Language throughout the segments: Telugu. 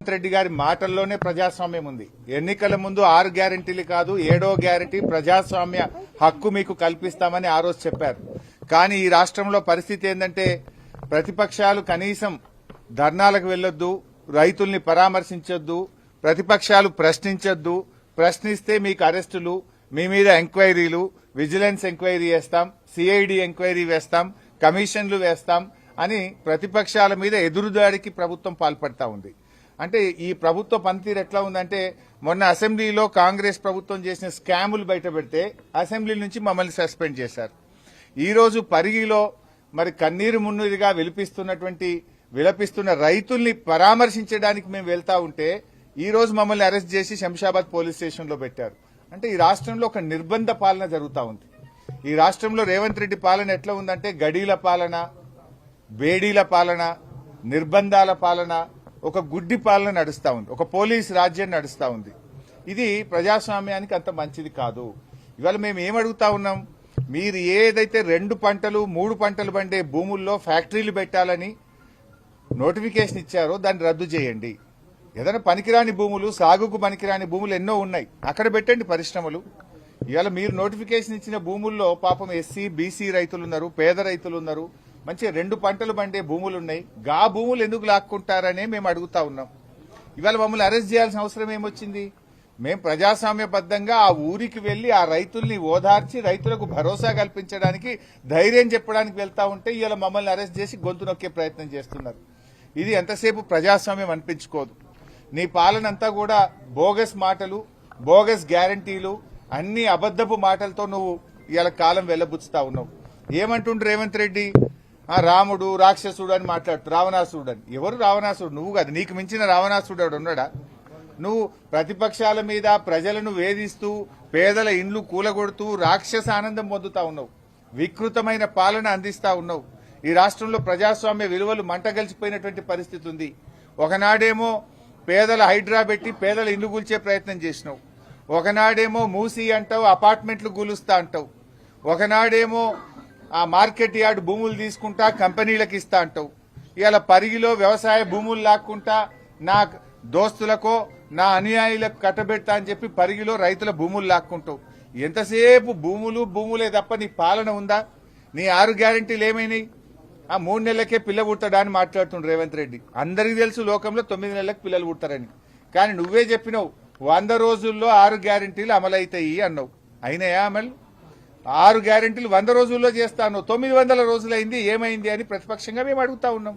రేవంత్ రెడ్డి గారి మాటల్లోనే ప్రజాస్వామ్యం ఉంది. ఎన్నికల ముందు 6 గ్యారెంటీలు కాదు 7వ గ్యారెంటీ ప్రజాస్వామ్య హక్కు మీకు కల్పిస్తామని ఆ రోజు చెప్పారు. కానీ ఈ రాష్ట్రంలో పరిస్థితి ఏంటంటే ప్రతిపక్షాలు కనీసం ధర్నాలకు వెళ్లొద్దు, రైతుల్ని పరామర్శించొద్దు, ప్రతిపక్షాలు ప్రశ్నించొద్దు, ప్రశ్నిస్తే మీకు అరెస్టులు, మీ మీద ఎంక్వైరీలు, విజిలెన్స్ ఎంక్వైరీ వేస్తాం, సిఐడి ఎంక్వైరీ వేస్తాం, కమిషన్లు వేస్తాం అని ప్రతిపక్షాల మీద ఎదురుదాడికి ప్రభుత్వం పాల్పడతా ఉంది. అంటే ఈ ప్రభుత్వ పనితీరు ఎట్లా ఉందంటే మొన్న అసెంబ్లీలో కాంగ్రెస్ ప్రభుత్వం చేసిన స్కాములు బయటపెడితే అసెంబ్లీ నుంచి మమ్మల్ని సస్పెండ్ చేశారు. ఈ రోజు పరిగిలో మరి కన్నీరు మున్నీరుగా విలపిస్తున్న రైతుల్ని పరామర్శించడానికి మేము వెళ్తా ఉంటే ఈ రోజు మమ్మల్ని అరెస్ట్ చేసి శంషాబాద్ పోలీస్ స్టేషన్ లో పెట్టారు. అంటే ఈ రాష్ట్రంలో ఒక నిర్బంధ పాలన జరుగుతూ ఉంది. ఈ రాష్ట్రంలో రేవంత్ రెడ్డి పాలన ఎట్లా ఉందంటే గడీల పాలన, బేడీల పాలన, నిర్బంధాల పాలన, ఒక గుడ్డి పాలన నడుస్తా ఉంది, ఒక పోలీస్ రాజ్యం నడుస్తా ఉంది. ఇది ప్రజాస్వామ్యానికి అంత మంచిది కాదు. ఇవాళ మేము ఏమడుగుతా ఉన్నాం, మీరు ఏదైతే 2 పంటలు 3 పంటలు పండే భూముల్లో ఫ్యాక్టరీలు పెట్టాలని నోటిఫికేషన్ ఇచ్చారో దాన్ని రద్దు చేయండి. ఏదైనా పనికిరాని భూములు, సాగుకు పనికిరాని భూములు ఎన్నో ఉన్నాయి, అక్కడ పెట్టండి పరిశ్రమలు. ఇవాళ మీరు నోటిఫికేషన్ ఇచ్చిన భూముల్లో పాపం ఎస్సీ బీసీ రైతులున్నారు, పేద రైతులున్నారు, మంచిగా 2 పంటలు పండే భూములున్నాయి. గా భూములు ఎందుకు లాక్కుంటారనే మేము అడుగుతా ఉన్నాం. ఇవాళ మమ్మల్ని అరెస్ట్ చేయాల్సిన అవసరం ఏమొచ్చింది? మేము ప్రజాస్వామ్యబద్దంగా ఆ ఊరికి వెళ్లి ఆ రైతుల్ని ఓదార్చి రైతులకు భరోసా కల్పించడానికి, ధైర్యం చెప్పడానికి వెళ్తా ఉంటే ఇవాళ మమ్మల్ని అరెస్ట్ చేసి గొంతు నొక్కే ప్రయత్నం చేస్తున్నారు. ఇది ఎంతసేపు ప్రజాస్వామ్యం అనిపించుకోదు. నీ పాలనంతా కూడా బోగస్ మాటలు, బోగస్ గ్యారంటీలు, అన్ని అబద్దపు మాటలతో నువ్వు ఇవాళ కాలం వెళ్లబుచ్చుతా ఉన్నావు. ఏమంటుండ్రు రేవంత్ రెడ్డి? రాముడు రాక్షసుడు అని మాట్లాడుతూ రావణాసుడు అని. ఎవరు రావణాసుడు? నువ్వు కాదు. నీకు మించిన రావణాసుడు ఉన్నాడా? నువ్వు ప్రతిపక్షాల మీద ప్రజలను వేధిస్తూ పేదల ఇండ్లు కూలగొడుతూ రాక్షస ఆనందం పొందుతా ఉన్నావు, వికృతమైన పాలన అందిస్తా ఉన్నావు. ఈ రాష్ట్రంలో ప్రజాస్వామ్య విలువలు మంటగలిచిపోయినటువంటి పరిస్థితి ఉంది. ఒకనాడేమో పేదల హైడ్రా పెట్టి పేదల ఇండ్లు కూల్చే ప్రయత్నం చేసినావు, ఒకనాడేమో మూసి అంటావు, అపార్ట్మెంట్లు కూలుస్తా అంటావు, ఒకనాడేమో ఆ మార్కెట్ యార్డ్ భూములు తీసుకుంటా కంపెనీలకు ఇస్తా అంటావు. ఇవాళ పరిగిలో వ్యవసాయ భూములు లాక్కుంటా నా దోస్తులకో నా అనుయాయులకు కట్టబెడతా అని చెప్పి పరిగిలో రైతుల భూములు లాక్కుంటావు. ఎంతసేపు భూములే తప్ప నీ పాలన ఉందా? నీ 6 గ్యారెంటీలు ఏమైనాయి? 3 నెలలకే పిల్ల పుడతాడా అని మాట్లాడుతుండ్రు రేవంత్ రెడ్డి. అందరికీ తెలుసు లోకంలో 9 నెలలకు పిల్లలు పుడతారని. కానీ నువ్వే చెప్పినావు 100 రోజుల్లో 6 గ్యారెంటీలు అమలైతాయి అన్నావు. అయినాయా అమలు? 6 గ్యారెంటీలు 100 రోజుల్లో చేస్తాను, 900 రోజులైంది, ఏమైంది అని ప్రతిపక్షంగా మేము అడుగుతా ఉన్నాం.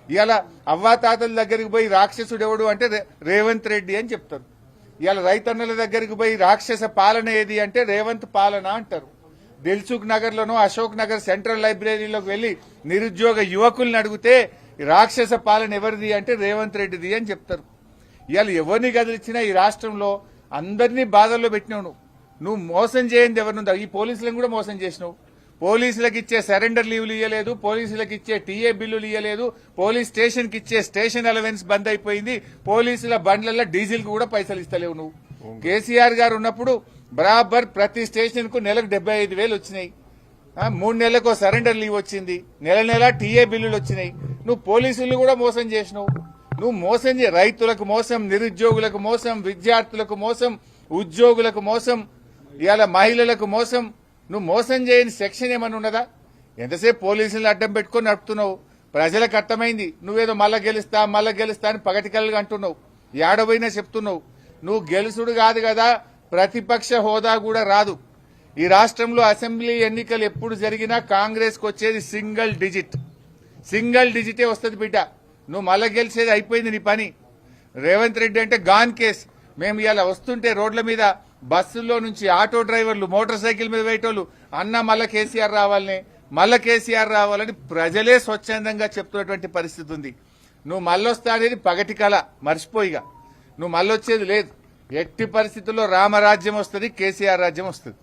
ఇవాళ అవ్వాతాతల దగ్గరికి పోయి రాక్షసుడు ఎవడు అంటే రేవంత్ రెడ్డి అని చెప్తారు. ఇవాళ రైతన్నల దగ్గరికి పోయి రాక్షస పాలన ఏది అంటే రేవంత్ పాలన అంటారు. దిల్సుఖ్ నగర్ లోనో అశోక్ నగర్ సెంట్రల్ లైబ్రరీలోకి వెళ్లి నిరుద్యోగ యువకుల్ని అడిగితే రాక్షస పాలన ఎవరిది అంటే రేవంత్ రెడ్డిది అని చెప్తారు. ఇవాళ ఎవరిని కదిలిచ్చినా ఈ రాష్ట్రంలో అందరినీ బాధల్లో పెట్టినావు. నువ్వు మోసం చేయండి ఎవరినుందా? ఈ పోలీసులను కూడా మోసం చేసినావు. పోలీసులకు ఇచ్చే సరెండర్ లీవ్లు ఇవ్వలేదు, పోలీసులకు ఇచ్చే టీఏ బిల్లులు ఇవ్వలేదు, పోలీస్ స్టేషన్ కి ఇచ్చే స్టేషన్ అలవెన్స్ బంద్ అయిపోయింది, పోలీసుల బండ్లలో డీజిల్ కు కూడా పైసలు ఇస్తలేవు నువ్వు. కేసీఆర్ గారు ఉన్నప్పుడు బరాబర్ ప్రతి స్టేషన్ కు నెలకు 75,000 వచ్చినాయి, 3 నెలలకు సరెండర్ లీవ్ వచ్చింది, నెల టీఏ బిల్లులు వచ్చినాయి. నువ్వు పోలీసులు కూడా మోసం చేసినావు. నువ్వు మోసం రైతులకు మోసం, నిరుద్యోగులకు మోసం, విద్యార్థులకు మోసం, ఉద్యోగులకు మోసం, ఇవాళ మహిళలకు మోసం. నువ్వు మోసం చేయని సెక్షన్ ఏమన్నా ఉన్నదా? ఎంతసేపు పోలీసులను అడ్డం పెట్టుకుని నడుపుతున్నావు. ప్రజలకు అర్థమైంది నువ్వేదో మళ్ళా గెలుస్తా అని పగటికల్గా అంటున్నావు, ఏడబోయినా చెప్తున్నావు. నువ్వు గెలుసుడు కాదు కదా, ప్రతిపక్ష హోదా కూడా రాదు. ఈ రాష్ట్రంలో అసెంబ్లీ ఎన్నికలు ఎప్పుడు జరిగినా కాంగ్రెస్ కు వచ్చేది సింగిల్ డిజిటే వస్తుంది బిడ్డ. నువ్వు మళ్ళా గెలిచేది అయిపోయింది నీ పని. రేవంత్ రెడ్డి అంటే గాన్ కేస్. మేము ఇలా వస్తుంటే రోడ్ల మీద బస్సుల్లో నుంచి ఆటో డ్రైవర్లు, మోటార్ సైకిల్ మీద వేయటోళ్ళు మళ్ళా కేసీఆర్ రావాలని ప్రజలే స్వచ్ఛందంగా చెప్తున్నటువంటి పరిస్థితి ఉంది. నువ్వు మళ్ళొస్తా అనేది పగటి కళ, మర్చిపోయిగా. నువ్వు మళ్ళొచ్చేది లేదు. ఎట్టి పరిస్థితుల్లో రామరాజ్యం వస్తుంది, కేసీఆర్ రాజ్యం వస్తుంది.